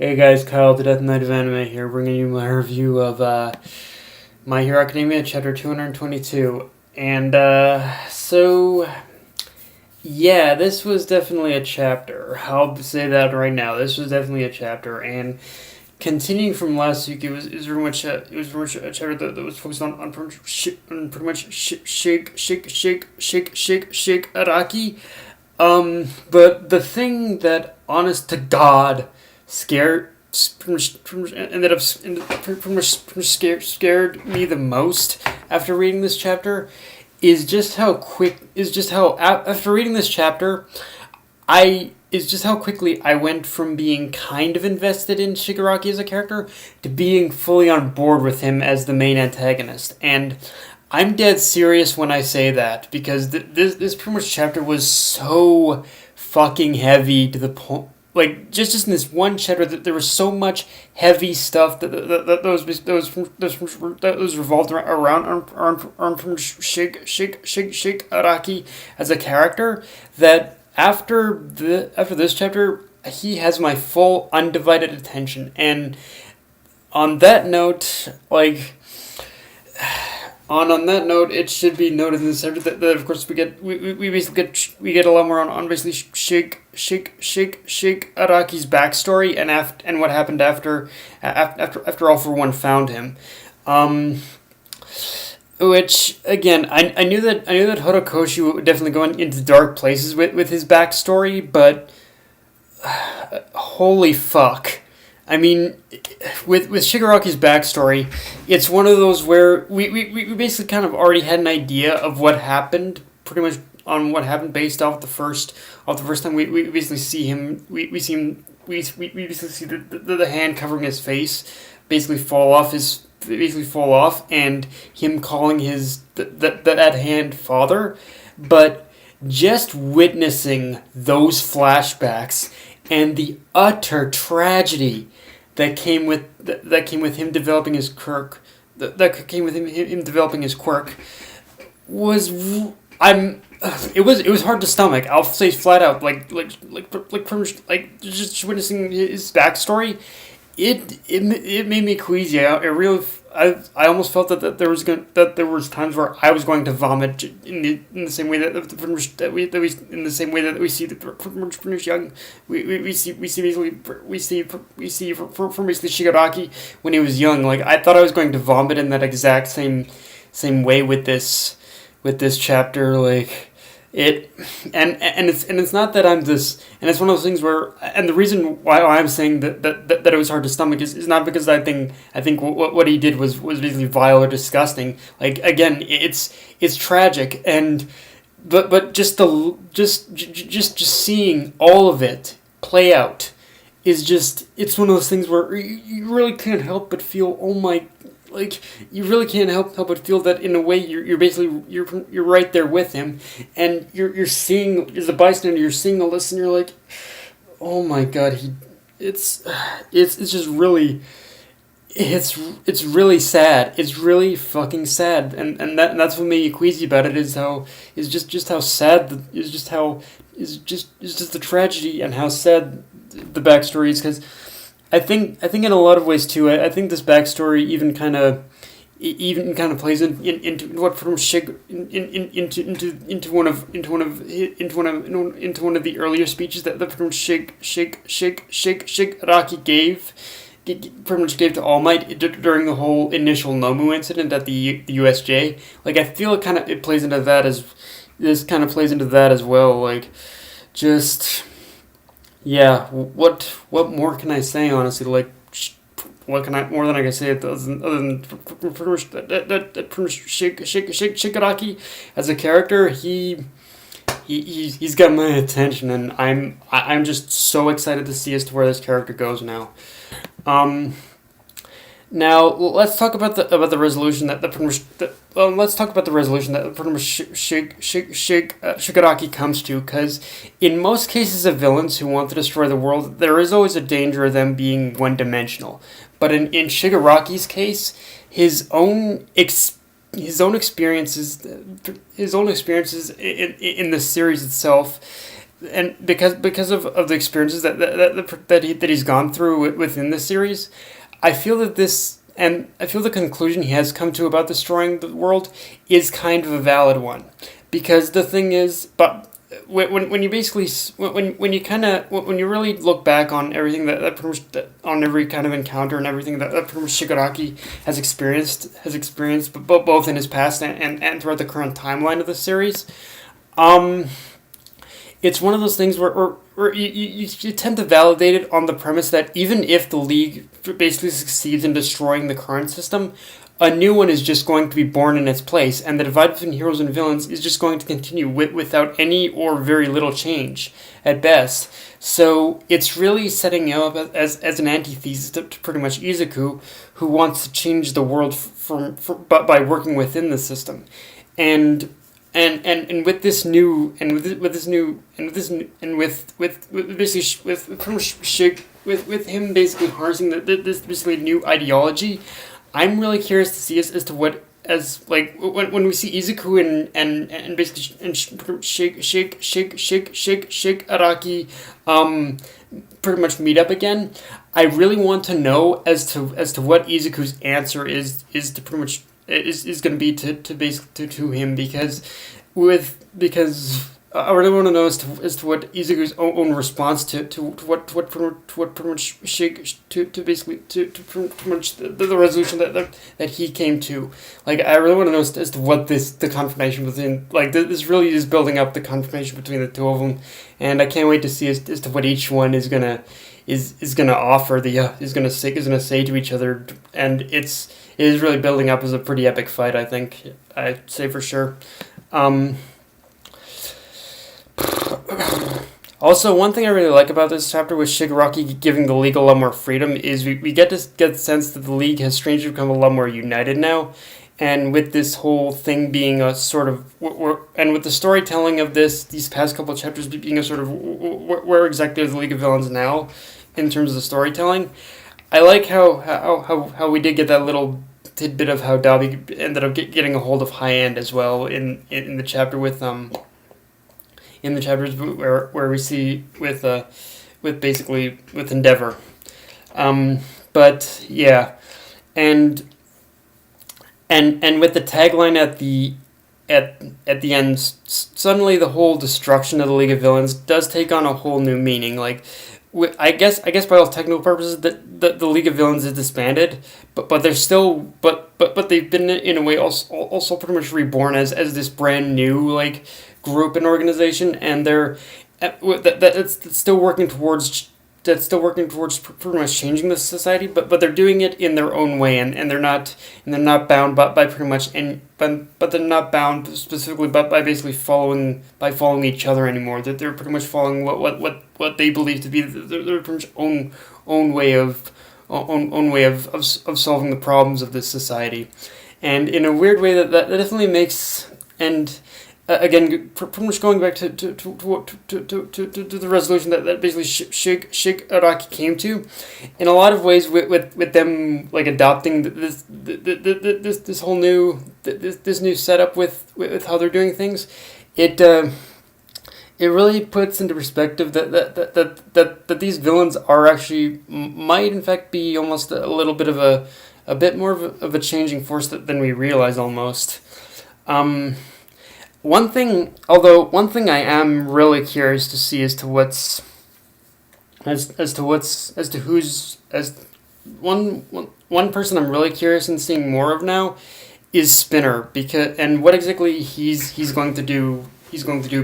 Hey guys, Kyle, the Death Knight of Anime here, bringing you my review of My Hero Academia, Chapter 222. And, yeah, this was definitely a chapter. I'll say that right now. This was definitely a chapter, and continuing from last week, it was very much a chapter that was focused on pretty much Shigaraki. But the thing that, honest to God, scared scared me the most after reading this chapter after reading this chapter I is just how quickly I went from being kind of invested in Shigaraki as a character to being fully on board with him as the main antagonist. And I'm dead serious when I say that, because this pretty much chapter was so fucking heavy to the point. Like, just in this one chapter, that there was so much heavy stuff that was revolved around from Shigaraki as a character, that after this chapter, he has my full undivided attention. And on that note, on that note, it should be noted in this chapter that of course we basically get a lot more on basically Araki's backstory and what happened after All For One found him. Which again, I knew that Horikoshi would definitely go into dark places with his backstory, but holy fuck. I mean, with Shigaraki's backstory, it's one of those where we basically kind of already had an idea of what happened, pretty much on what happened based off the first time we basically see him. We basically see the hand covering his face basically fall off, and him calling that hand father. But just witnessing those flashbacks and the utter tragedy that came with him developing his quirk, was it was hard to stomach. I'll say flat out, just witnessing his backstory, it made me queasy. I almost felt that there was times where I was going to vomit in the same way that we see the young we see from basically Shigaraki when he was young. Like, I thought I was going to vomit in that exact same way with this chapter. Like, it's not that I'm this, and it's one of those things where, and the reason why I'm saying that it was hard to stomach is not because I think what he did was basically vile or disgusting. Like, again, it's tragic, and but just seeing all of it play out is just, it's one of those things where you really can't help but feel, oh my. Like, you really can't help but feel that in a way you're basically you're right there with him, and you're seeing, as a bystander, you're seeing all this, and you're like, oh my god, it's just really, it's really sad. It's really fucking sad, and that's what made me queasy about it, is just how sad, is just the tragedy and how sad the backstory is, because I think in a lot of ways too. I think this backstory even kind of plays into what from into one of the earlier speeches that from Shigaraki pretty much gave to All Might during the whole initial Nomu incident at the USJ. Like, I feel it plays into that as well. Like, just. Yeah, what more can I say, honestly? Like, what can I more than I can say other than Shigaraki as a character, he's got my attention, and I'm just so excited to see as to where this character goes now. Now let's talk about the resolution that Shigaraki comes to, because in most cases of villains who want to destroy the world, there is always a danger of them being one-dimensional. But in Shigaraki's case, his own experiences in the series itself, and because of the experiences that he's gone through within the series, I feel that this and I feel the conclusion he has come to about destroying the world is kind of a valid one, because the thing is, but when you basically when you kind of when you really look back on everything on every kind of encounter and everything that Shigaraki has experienced but both in his past and throughout the current timeline of the series, um it's one of those things where you tend to validate it on the premise that even if the League basically succeeds in destroying the current system, a new one is just going to be born in its place, and the divide between heroes and villains is just going to continue without any or very little change at best. So it's really setting you up as an antithesis to pretty much Izuku, who wants to change the world but by working within the system, and and with this new and with this new and with this new, and with basically with him basically harnessing this basically new ideology. I'm really curious to see as to what as like when we see Izuku and basically and Shake Araki pretty much meet up again. I really want to know as to what Izuku's answer is to pretty much is going to be to him, because I really want to know as to what Izuku's own response to what pretty much to basically to pretty much the resolution that he came to. Like, I really want to know as to what the confirmation within, like, this really is building up the confirmation between the two of them, and I can't wait to see as to what each one is gonna offer is gonna say to each other, and it is really building up as a pretty epic fight. I think I'd say for sure. Also, one thing I really like about this chapter with Shigaraki giving the League a lot more freedom is we get the sense that the League has strangely become a lot more united now, and with this whole thing being a sort of and with the storytelling of these past couple of chapters being a sort of where exactly is the League of Villains now in terms of the storytelling. I like how we did get that little tidbit of how Dabi ended up getting a hold of High End as well in the chapter with in the chapters where we see with basically with Endeavor. But yeah, and with the tagline at the end, suddenly the whole destruction of the League of Villains does take on a whole new meaning. Like, I guess by all technical purposes that the League of Villains is disbanded, but they're still but they've been in a way also pretty much reborn as this brand new like group and organization, and they're that's still working towards pretty much changing the society, but they're doing it in their own way, and they're not bound by pretty much but they're not bound specifically by basically following each other anymore. That they're pretty much following what they believe to be their pretty much own way of solving the problems of this society, and in a weird way that definitely makes and. Again, pretty much going back to the resolution that basically Shigaraki came to, in a lot of ways with them like adopting this whole new this new setup with how they're doing things, it really puts into perspective that these villains are actually might in fact be almost a little bit of a bit more of a changing force than we realize almost. One thing I am really curious to see as to one person I'm really curious in seeing more of now is Spinner, and what exactly he's going to do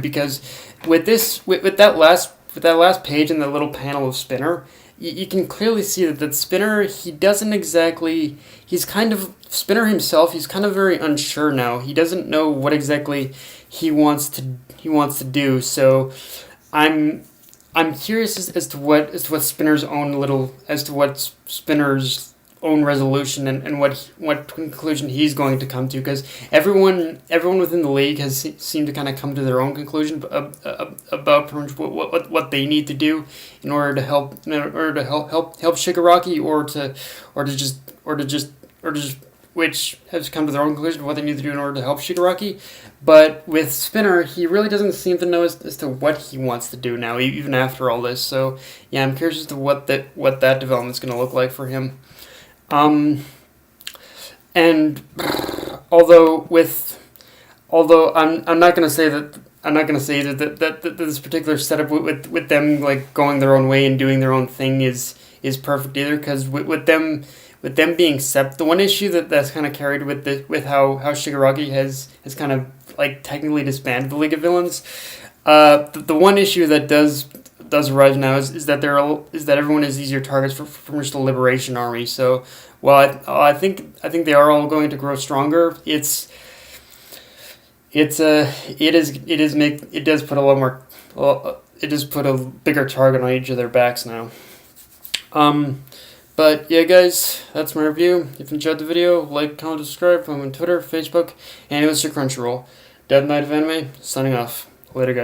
because with that last page and the little panel of Spinner, you can clearly see that Spinner, Spinner himself, he's kind of very unsure now. He doesn't know what exactly he wants to do. So I'm curious as to what Spinner's own resolution and what conclusion he's going to come to, because everyone within the League has seemed to kind of come to their own conclusion about what they need to do in order to help Shigaraki or to just which has come to their own conclusion of what they need to do in order to help Shigaraki. But with Spinner, he really doesn't seem to know as to what he wants to do now, even after all this. So yeah, I'm curious as to what that development's going to look like for him. And although I'm not going to say that. I'm not going to say that this particular setup with them like going their own way and doing their own thing is perfect either, because with them being the one issue that's kind of carried with how Shigaraki has kind of like technically disbanded the League of Villains. The one issue that does arise now is that everyone is easier targets from just the Liberation Army. So while I think they are all going to grow stronger, it does put a lot more. Well, it does put a bigger target on each of their backs now. But yeah, guys, that's my review. If you enjoyed the video, like, comment, subscribe. I'm on Twitter, Facebook, and it was your Crunchyroll. Dead Knight of Anime, signing off. Later, guys.